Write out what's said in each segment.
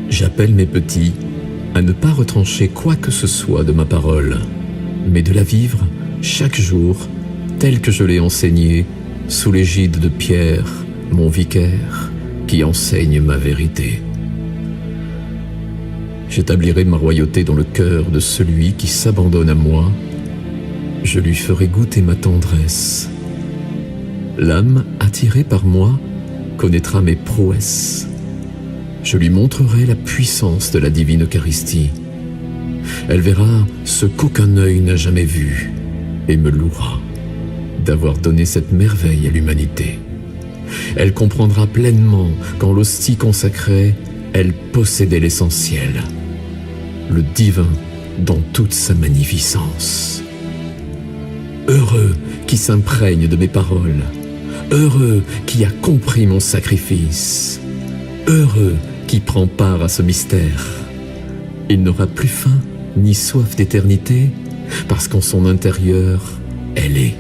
J'appelle mes petits à ne pas retrancher quoi que ce soit de ma parole, mais de la vivre chaque jour telle que je l'ai enseignée sous l'égide de Pierre, mon vicaire, qui enseigne ma vérité. J'établirai ma royauté dans le cœur de celui qui s'abandonne à moi. Je lui ferai goûter ma tendresse. L'âme attirée par moi connaîtra mes prouesses. Je lui montrerai la puissance de la divine Eucharistie. Elle verra ce qu'aucun œil n'a jamais vu et me louera d'avoir donné cette merveille à l'humanité. Elle comprendra pleinement qu'en l'hostie consacrée, elle possédait l'essentiel, le divin dans toute sa magnificence. Heureux qui s'imprègne de mes paroles, heureux qui a compris mon sacrifice, heureux qui prend part à ce mystère. Il n'aura plus faim ni soif d'éternité, parce qu'en son intérieur, elle est.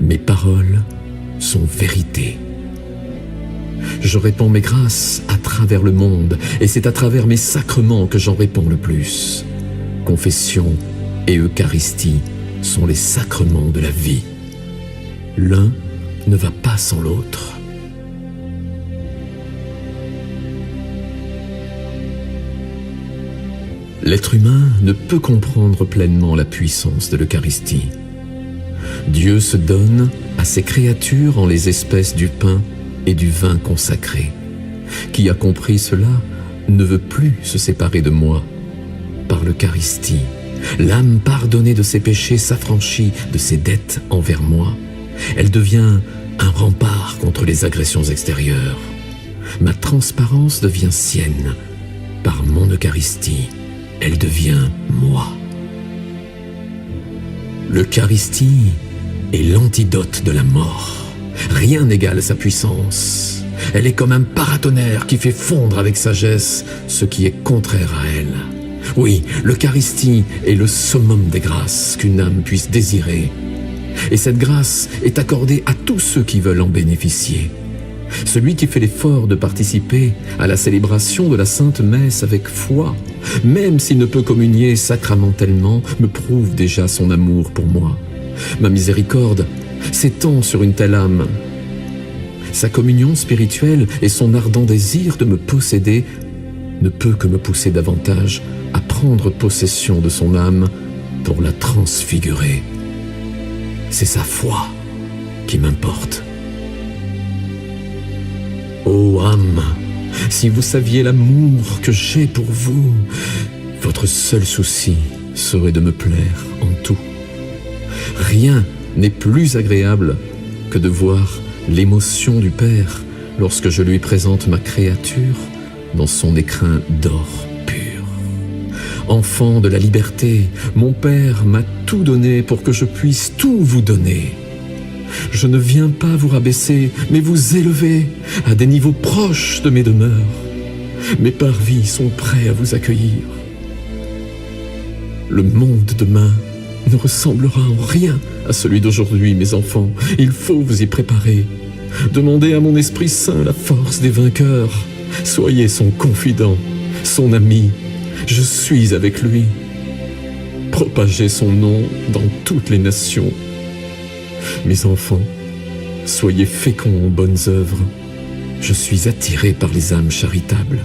Mes paroles sont vérité. Je répands mes grâces à travers le monde, et c'est à travers mes sacrements que j'en répands le plus. Confession et Eucharistie sont les sacrements de la vie. L'un ne va pas sans l'autre. L'être humain ne peut comprendre pleinement la puissance de l'Eucharistie. Dieu se donne à ses créatures en les espèces du pain et du vin consacré. Qui a compris cela ne veut plus se séparer de moi. Par l'Eucharistie, l'âme pardonnée de ses péchés s'affranchit de ses dettes envers moi. Elle devient un rempart contre les agressions extérieures. Ma transparence devient sienne. Par mon Eucharistie, elle devient moi. L'Eucharistie est l'antidote de la mort. Rien n'égale sa puissance. Elle est comme un paratonnerre qui fait fondre avec sagesse ce qui est contraire à elle. Oui, l'Eucharistie est le summum des grâces qu'une âme puisse désirer. Et cette grâce est accordée à tous ceux qui veulent en bénéficier. Celui qui fait l'effort de participer à la célébration de la Sainte Messe avec foi, même s'il ne peut communier sacramentellement, me prouve déjà son amour pour moi. Ma miséricorde s'étend sur une telle âme. Sa communion spirituelle et son ardent désir de me posséder ne peut que me pousser davantage à prendre possession de son âme pour la transfigurer. C'est sa foi qui m'importe. Ô âme, si vous saviez l'amour que j'ai pour vous, votre seul souci serait de me plaire en tout. Rien n'est plus agréable que de voir l'émotion du Père lorsque je lui présente ma créature dans son écrin d'or pur. Enfant de la liberté, mon Père m'a tout donné pour que je puisse tout vous donner. Je ne viens pas vous rabaisser, mais vous élever à des niveaux proches de mes demeures. Mes parvis sont prêts à vous accueillir. Le monde de demain ne ressemblera en rien à celui d'aujourd'hui, mes enfants. Il faut vous y préparer. Demandez à mon Esprit Saint la force des vainqueurs. Soyez son confident, son ami. Je suis avec lui. Propagez son nom dans toutes les nations. Mes enfants, soyez féconds en bonnes œuvres. Je suis attiré par les âmes charitables.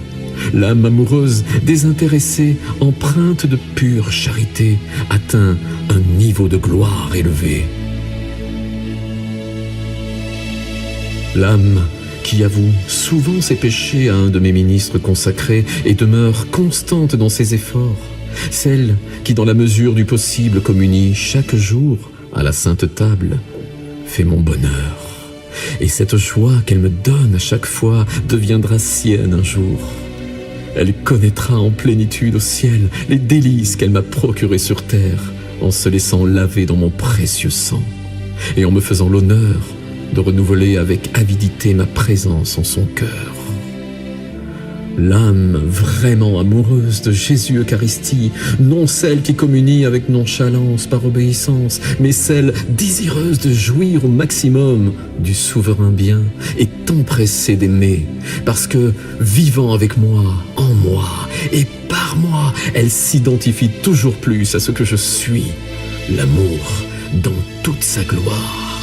L'âme amoureuse, désintéressée, empreinte de pure charité, atteint un niveau de gloire élevé. L'âme qui avoue souvent ses péchés à un de mes ministres consacrés et demeure constante dans ses efforts, celle qui, dans la mesure du possible, communie chaque jour à la sainte table, fait mon bonheur. Et cette joie qu'elle me donne à chaque fois deviendra sienne un jour. Elle connaîtra en plénitude au ciel les délices qu'elle m'a procurées sur terre en se laissant laver dans mon précieux sang et en me faisant l'honneur de renouveler avec avidité ma présence en son cœur. L'âme vraiment amoureuse de Jésus Eucharistie, non celle qui communie avec nonchalance par obéissance, mais celle désireuse de jouir au maximum du souverain bien, est empressée d'aimer, parce que, vivant avec moi, en moi et par moi, elle s'identifie toujours plus à ce que je suis, l'amour dans toute sa gloire.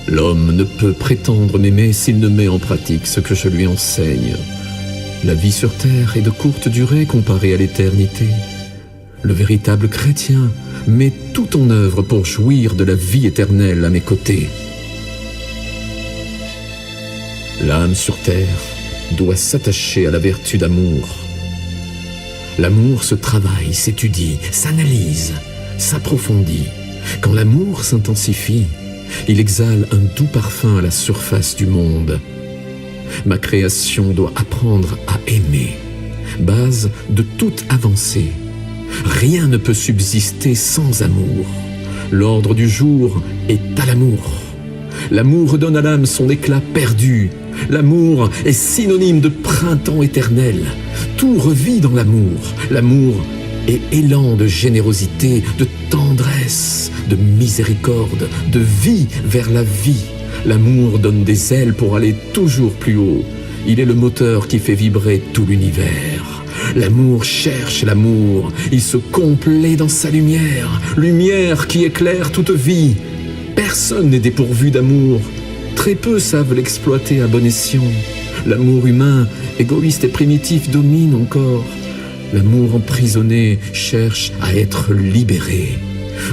L'homme ne peut prétendre m'aimer s'il ne met en pratique ce que je lui enseigne. La vie sur terre est de courte durée comparée à l'éternité. Le véritable chrétien met tout en œuvre pour jouir de la vie éternelle à mes côtés. L'âme sur terre doit s'attacher à la vertu d'amour. L'amour se travaille, s'étudie, s'analyse, s'approfondit. Quand l'amour s'intensifie, il exhale un doux parfum à la surface du monde. Ma création doit apprendre à aimer, base de toute avancée. Rien ne peut subsister sans amour. L'ordre du jour est à l'amour. L'amour donne à l'âme son éclat perdu. L'amour est synonyme de printemps éternel. Tout revit dans l'amour. L'amour est élan de générosité, de tendresse, de miséricorde, de vie vers la vie. L'amour donne des ailes pour aller toujours plus haut. Il est le moteur qui fait vibrer tout l'univers. L'amour cherche l'amour. Il se complaît dans sa lumière. Lumière qui éclaire toute vie. Personne n'est dépourvu d'amour. Très peu savent l'exploiter à bon escient. L'amour humain, égoïste et primitif, domine encore. L'amour emprisonné cherche à être libéré.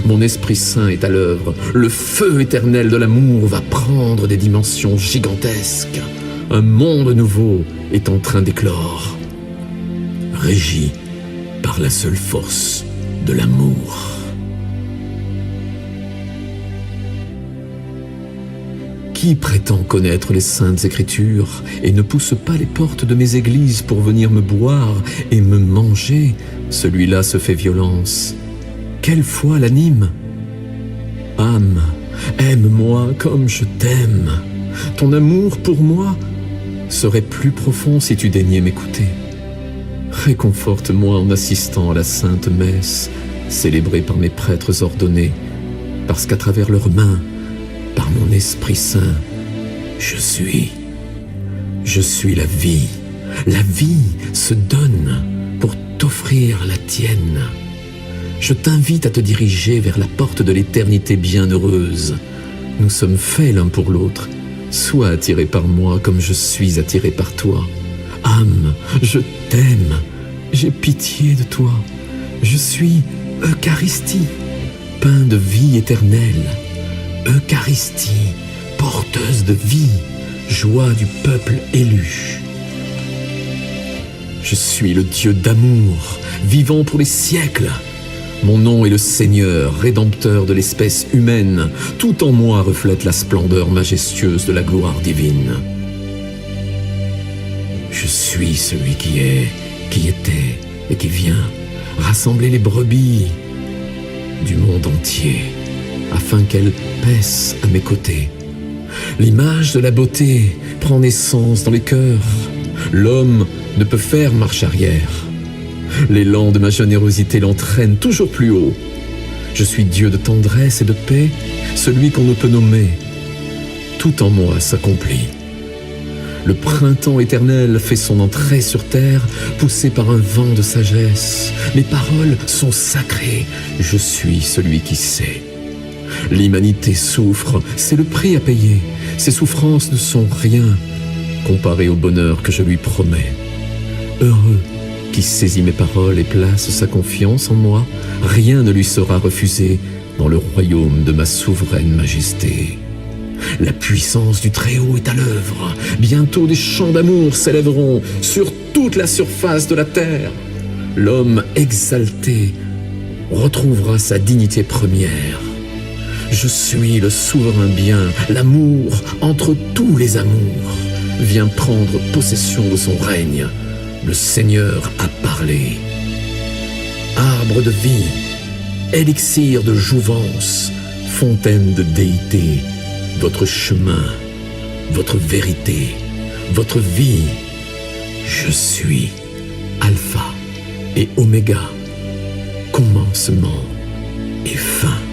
Mon Esprit Saint est à l'œuvre. Le feu éternel de l'amour va prendre des dimensions gigantesques. Un monde nouveau est en train d'éclore, régi par la seule force de l'amour. Qui prétend connaître les saintes écritures et ne pousse pas les portes de mes églises pour venir me boire et me manger, celui-là se fait violence. Quelle foi l'anime? Âme, aime-moi comme je t'aime. Ton amour pour moi serait plus profond si tu daignais m'écouter. Réconforte-moi en assistant à la sainte messe, célébrée par mes prêtres ordonnés, parce qu'à travers leurs mains, par mon Esprit Saint, je suis la vie. La vie se donne pour t'offrir la tienne. Je t'invite à te diriger vers la porte de l'éternité bienheureuse. Nous sommes faits l'un pour l'autre. Sois attiré par moi comme je suis attiré par toi. Âme, je t'aime. J'ai pitié de toi. Je suis Eucharistie, pain de vie éternelle. Eucharistie, porteuse de vie, joie du peuple élu. Je suis le Dieu d'amour, vivant pour les siècles. Mon nom est le Seigneur, rédempteur de l'espèce humaine. Tout en moi reflète la splendeur majestueuse de la gloire divine. Je suis celui qui est, qui était et qui vient rassembler les brebis du monde entier, afin qu'elles paissent à mes côtés. L'image de la beauté prend naissance dans les cœurs. L'homme ne peut faire marche arrière. L'élan de ma générosité l'entraîne toujours plus haut. Je suis Dieu de tendresse et de paix, celui qu'on ne peut nommer. Tout en moi s'accomplit. Le printemps éternel fait son entrée sur terre, poussé par un vent de sagesse. Mes paroles sont sacrées. Je suis celui qui sait. L'humanité souffre, c'est le prix à payer. Ses souffrances ne sont rien comparées au bonheur que je lui promets. Heureux qui saisit mes paroles et place sa confiance en moi, rien ne lui sera refusé dans le royaume de ma souveraine majesté. La puissance du Très-Haut est à l'œuvre. Bientôt des chants d'amour s'élèveront sur toute la surface de la terre. L'homme exalté retrouvera sa dignité première. Je suis le souverain bien, l'amour entre tous les amours vient prendre possession de son règne. Le Seigneur a parlé. Arbre de vie, élixir de jouvence, fontaine de déité, votre chemin, votre vérité, votre vie, Je suis Alpha et Oméga, commencement et fin.